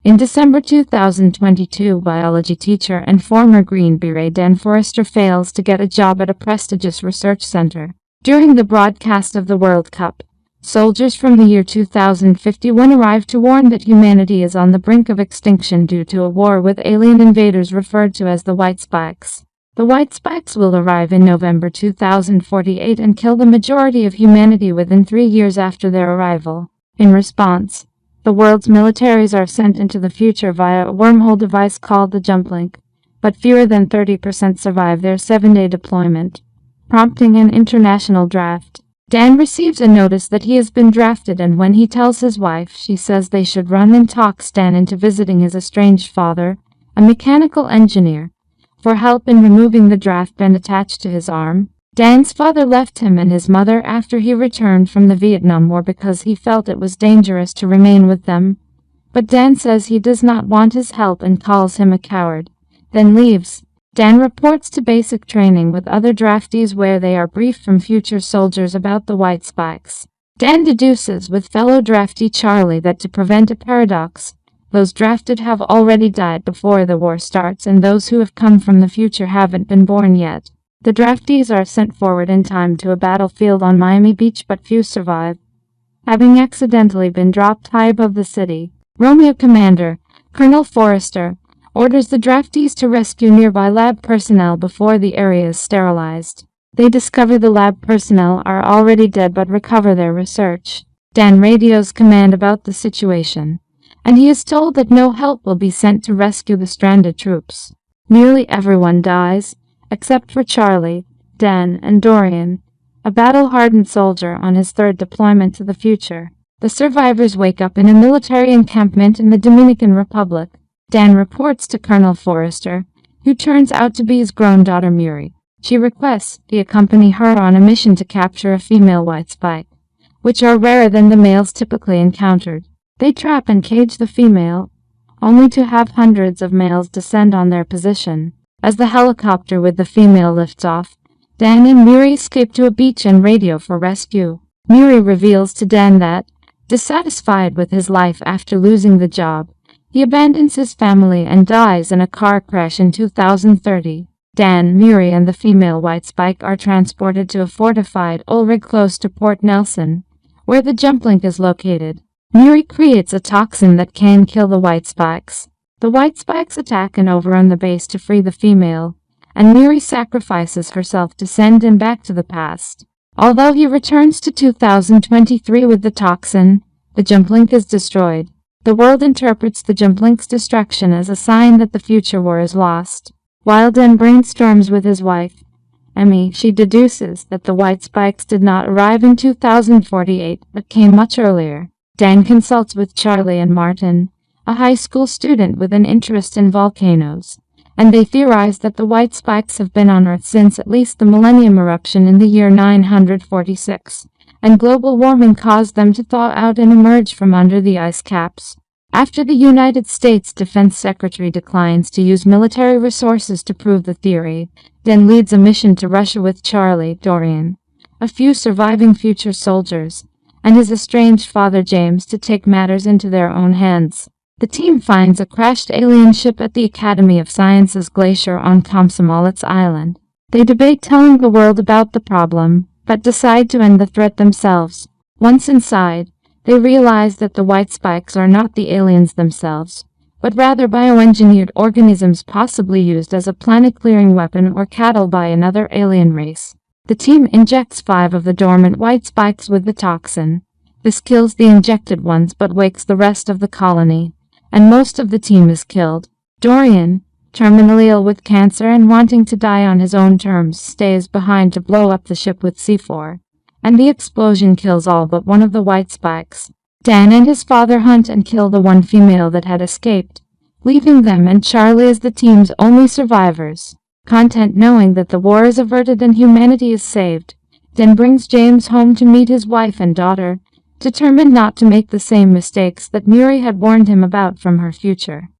In December 2022, biology teacher and former Green Beret Dan Forrester fails to get a job at a prestigious research center. During the broadcast of the World Cup, soldiers from the year 2051 arrive to warn that humanity is on the brink of extinction due to a war with alien invaders referred to as the White Spikes. The White Spikes will arrive in November 2048 and kill the majority of humanity within 3 years after their arrival. In response, the world's militaries are sent into the future via a wormhole device called the JumpLink, but fewer than 30% survive their 7-day deployment, prompting an international draft. Dan receives a notice that he has been drafted, and when he tells his wife, she says they should run and talk Dan into visiting his estranged father, a mechanical engineer, for help in removing the draft band attached to his arm. Dan's father left him and his mother after he returned from the Vietnam War because he felt it was dangerous to remain with them. But Dan says he does not want his help and calls him a coward, then leaves. Dan reports to basic training with other draftees where they are briefed from future soldiers about the White Spikes. Dan deduces with fellow draftee Charlie that to prevent a paradox, those drafted have already died before the war starts and those who have come from the future haven't been born yet. The draftees are sent forward in time to a battlefield on Miami Beach, but few survive, having accidentally been dropped high above the city. Romeo Commander, Colonel Forrester, orders the draftees to rescue nearby lab personnel before the area is sterilized. They discover the lab personnel are already dead but recover their research. Dan radios command about the situation, and he is told that no help will be sent to rescue the stranded troops. Nearly everyone dies, except for Charlie, Dan, and Dorian, a battle-hardened soldier on his 3rd deployment to the future. The survivors wake up in a military encampment in the Dominican Republic. Dan reports to Colonel Forrester, who turns out to be his grown daughter Muri. She requests he accompany her on a mission to capture a female white spike, which are rarer than the males typically encountered. They trap and cage the female, only to have hundreds of males descend on their position. As the helicopter with the female lifts off, Dan and Muri escape to a beach and radio for rescue. Muri reveals to Dan that, dissatisfied with his life after losing the job, he abandons his family and dies in a car crash in 2030. Dan, Muri, and the female White Spike are transported to a fortified oil rig close to Port Nelson, where the JumpLink is located. Muri creates a toxin that can kill the White Spikes. The White Spikes attack and overrun the base to free the female, and Muri sacrifices herself to send him back to the past. Although he returns to 2023 with the toxin, the JumpLink is destroyed. The world interprets the JumpLink's destruction as a sign that the future war is lost. While Dan brainstorms with his wife, Emmy, she deduces that the White Spikes did not arrive in 2048 but came much earlier. Dan consults with Charlie and Martin, a high school student with an interest in volcanoes, and they theorize that the White Spikes have been on Earth since at least the Millennium eruption in the year 946, and global warming caused them to thaw out and emerge from under the ice caps. After the United States Defense Secretary declines to use military resources to prove the theory, Dan leads a mission to Russia with Charlie, Dorian, a few surviving future soldiers, and his estranged father James to take matters into their own hands. The team finds a crashed alien ship at the Academy of Sciences glacier on Komsomolets Island. They debate telling the world about the problem, but decide to end the threat themselves. Once inside, they realize that the White Spikes are not the aliens themselves, but rather bioengineered organisms possibly used as a planet-clearing weapon or cattle by another alien race. The team injects 5 of the dormant White Spikes with the toxin. This kills the injected ones but wakes the rest of the colony, and most of the team is killed. Dorian, terminally ill with cancer and wanting to die on his own terms, stays behind to blow up the ship with C4, and the explosion kills all but one of the White Spikes. Dan and his father hunt and kill the one female that had escaped, leaving them and Charlie as the team's only survivors. Content, knowing that the war is averted and humanity is saved, Dan brings James home to meet his wife and daughter, determined not to make the same mistakes that Muri had warned him about from her future.